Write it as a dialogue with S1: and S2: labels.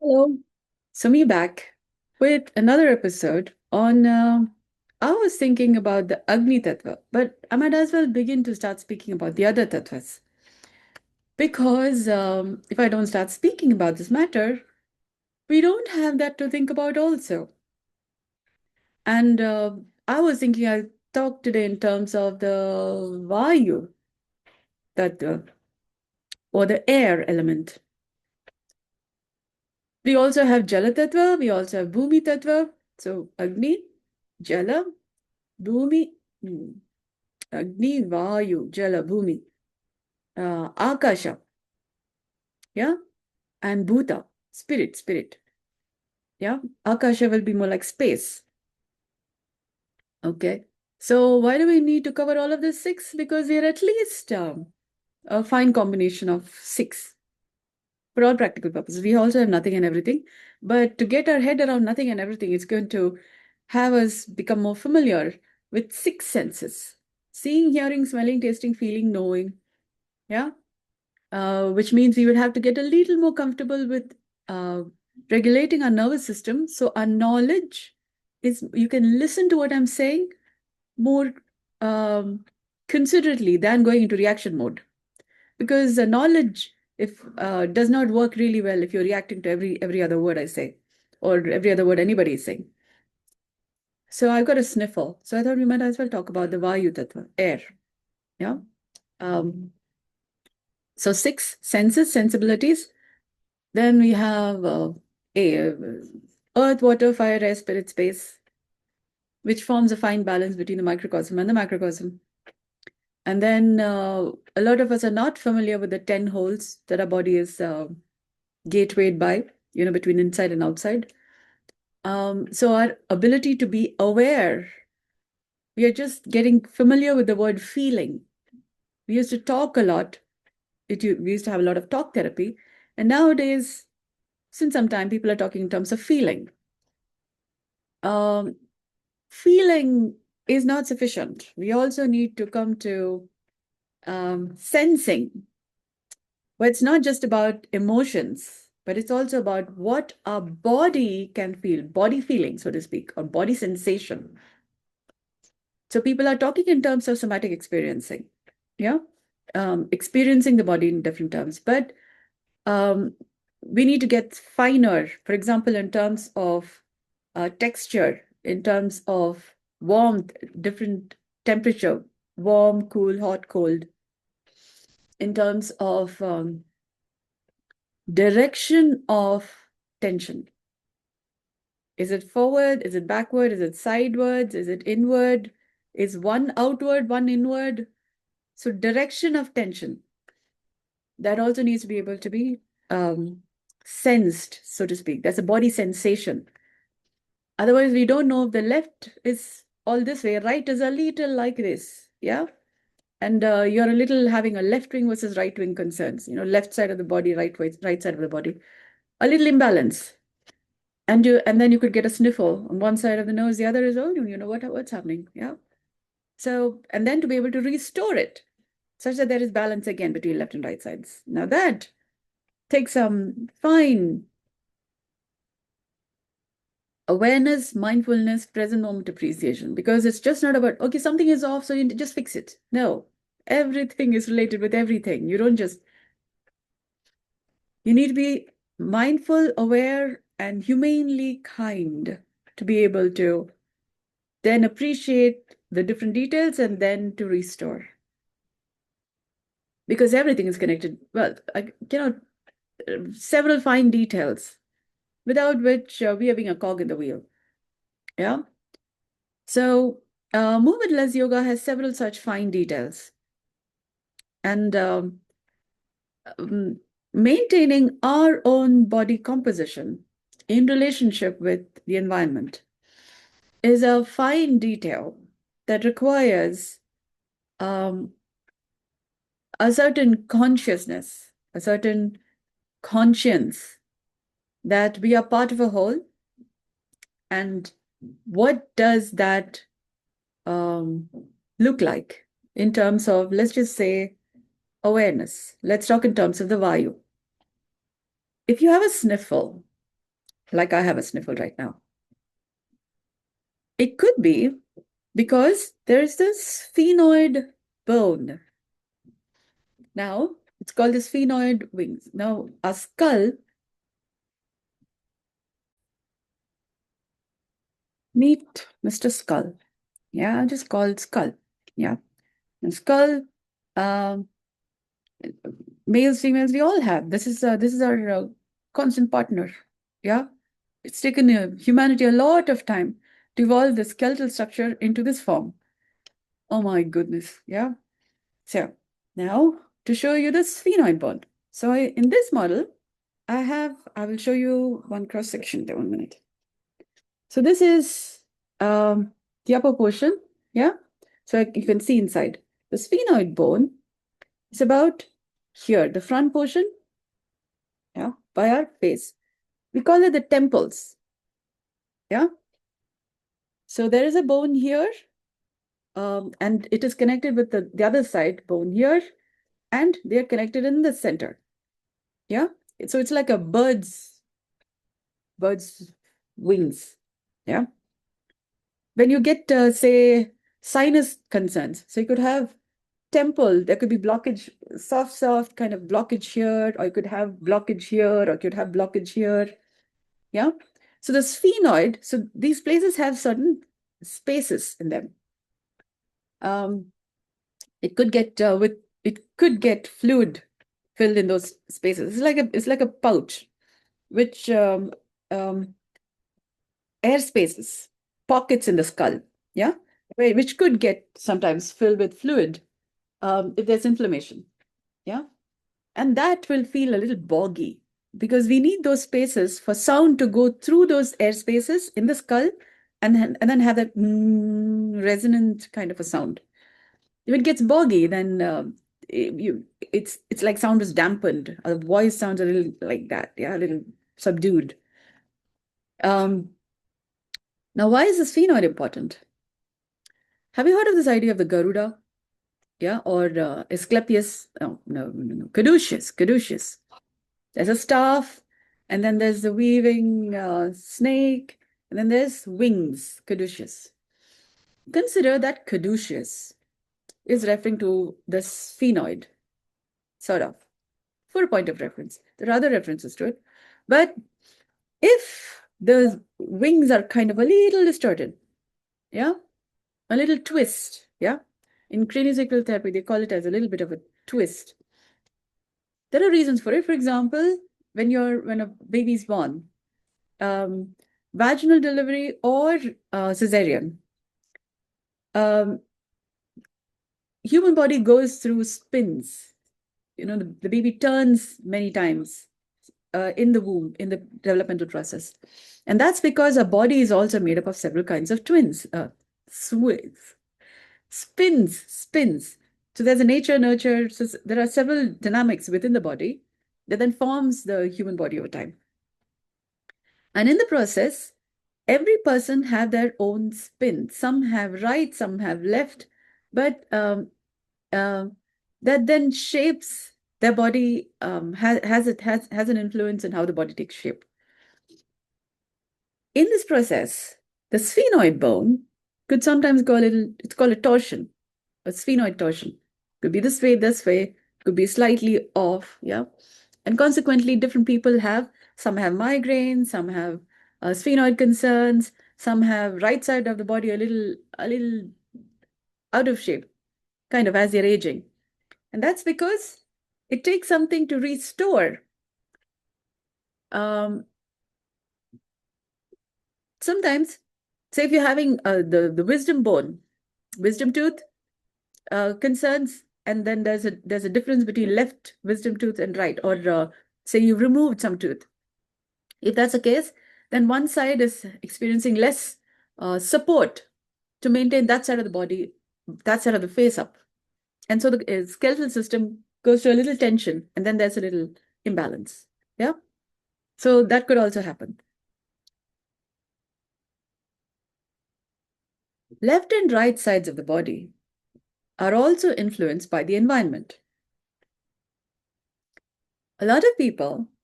S1: Hello. So me back with another episode on I was thinking about the Agni Tattva, but I might as well begin to start speaking about the other tattvas. Because if I don't start speaking about this matter, we don't have that to think about also. And I was thinking I'll talk today in terms of the Vaayu Tattva or the air element. We also have Jala Tattva, we also have Bhumi Tattva. So Agni, Jala, Bhumi, Agni, Vayu, Jala, Bhumi, Akasha, yeah, and Bhuta, spirit, yeah. Akasha will be more like space, okay. So why do we need to cover all of this six? Because we are at least a fine combination of six for all practical purposes. We also have nothing and everything, but to get our head around nothing and everything, it's going to have us become more familiar with six senses: seeing, hearing, smelling, tasting, feeling, knowing, yeah. Which means we would have to get a little more comfortable with regulating our nervous system. So our knowledge is, you can listen to what I'm saying more considerately than going into reaction mode. Because the knowledge, if does not work really well if you're reacting to every other word I say, or every other word anybody is saying. So I've got a sniffle. So I thought we might as well talk about the Vayu Tattva, air. Yeah. Um, so six senses, sensibilities. Then we have earth, water, fire, air, spirit, space, which forms a fine balance between the microcosm and the macrocosm. And then a lot of us are not familiar with the 10 holes that our body is gatewayed by, between inside and outside. So our ability to be aware, we are just getting familiar with the word feeling. We used to talk a lot. We used to have a lot of talk therapy. And nowadays, since some time, people are talking in terms of feeling. Um, Feeling is not sufficient. We also need to come to sensing, where it's not just about emotions, but it's also about what our body can feel, body feeling, so to speak, or body sensation. So people are talking in terms of somatic experiencing, yeah, experiencing the body in different terms, but um, we need to get finer, for example, in terms of texture, in terms of warmth, different temperature, warm, cool, hot, cold, in terms of direction of tension. Is it forward? Is it backward? Is it sidewards? Is it inward? Is one outward, one inward? So direction of tension, that also needs to be able to be sensed, so to speak. That's a body sensation. Otherwise, we don't know if the left is all this way, right is a little like this, yeah? And you're a little having a left wing versus right wing concerns, left side of the body, right side of the body, a little imbalance. And then you could get a sniffle on one side of the nose, the other is, oh, you know what's happening, yeah? So, and then to be able to restore it such that there is balance again between left and right sides. Now that takes some fine awareness, mindfulness, present moment appreciation, because it's just not about, okay, something is off, so you just fix it. No, everything is related with everything. You don't just, you need to be mindful, aware, and humanely kind to be able to then appreciate the different details and then to restore. Because everything is connected. Well, several fine details without which we are being a cog in the wheel. Yeah. So, movementless yoga has several such fine details. And um, maintaining our own body composition in relationship with the environment is a fine detail that requires um, a certain consciousness, a certain conscience that we are part of a whole. And what does that look like in terms of, let's just say, awareness? Let's talk in terms of the Vayu. If you have a sniffle, like I have a sniffle right now. It could be because there's this sphenoid bone. Now, it's called the sphenoid wings. Now, a skull, meet Mr. Skull. Yeah, just call it skull. Yeah. And skull, um, males, females, we all have. This is our constant partner. Yeah. It's taken humanity a lot of time to evolve the skeletal structure into this form. Oh my goodness. Yeah. So now to show you the sphenoid bone. So in this model, I will show you one cross section there 1 minute. So this is the upper portion. Yeah. So you can see inside. The sphenoid bone is about here, the front portion, yeah, by our face. We call it the temples. Yeah. So there is a bone here, and it is connected with the other side bone here, and they are connected in the center. Yeah. So it's like a bird's wings. Yeah. When you get, say, sinus concerns, so you could have temple, there could be blockage, soft kind of blockage here, or you could have blockage here, or you could have blockage here. Yeah. So the sphenoid, so these places have certain spaces in them. It could get fluid filled in those spaces. It's like a pouch, which air spaces, pockets in the skull, yeah, which could get sometimes filled with fluid if there's inflammation, yeah, and that will feel a little boggy because we need those spaces for sound to go through those air spaces in the skull and then have that resonant kind of a sound. If it gets boggy, then it's like sound is dampened. Or the voice sounds a little like that, yeah, a little subdued. Now, why is the sphenoid important? Have you heard of this idea of the Garuda? Yeah, or Asclepius? Oh, no. Caduceus. There's a staff, and then there's the weaving snake, and then there's wings, caduceus. Consider that caduceus is referring to the sphenoid, sort of, for a point of reference. There are other references to it. But if the wings are kind of a little distorted, yeah, a little twist, yeah, in craniosacral therapy, they call it as a little bit of a twist. There are reasons for it. For example, when a baby is born, vaginal delivery or cesarean, human body goes through spins. You know, the baby turns many times in the womb, in the developmental process. And that's because our body is also made up of several kinds of twins, spins. So there's a nature, nurture. So there are several dynamics within the body that then forms the human body over time. And in the process, every person have their own spin. Some have right, some have left, but that then shapes their body, has an influence in how the body takes shape. In this process, the sphenoid bone could sometimes go it's called a torsion, a sphenoid torsion. Could be this way, could be slightly off, yeah. And consequently, different people some have migraines, some have sphenoid concerns, some have right side of the body a little out of shape, kind of as they're aging. And that's because it takes something to restore. Sometimes, say if you're having the wisdom tooth concerns, and then there's a difference between left wisdom tooth and right, or say you removed some tooth. If that's the case, then one side is experiencing less support to maintain that side of the body, that side of the face up. And so the skeletal system goes to a little tension, and then there's a little imbalance. Yeah. So that could also happen. Left and right sides of the body are also influenced by the environment. A lot of people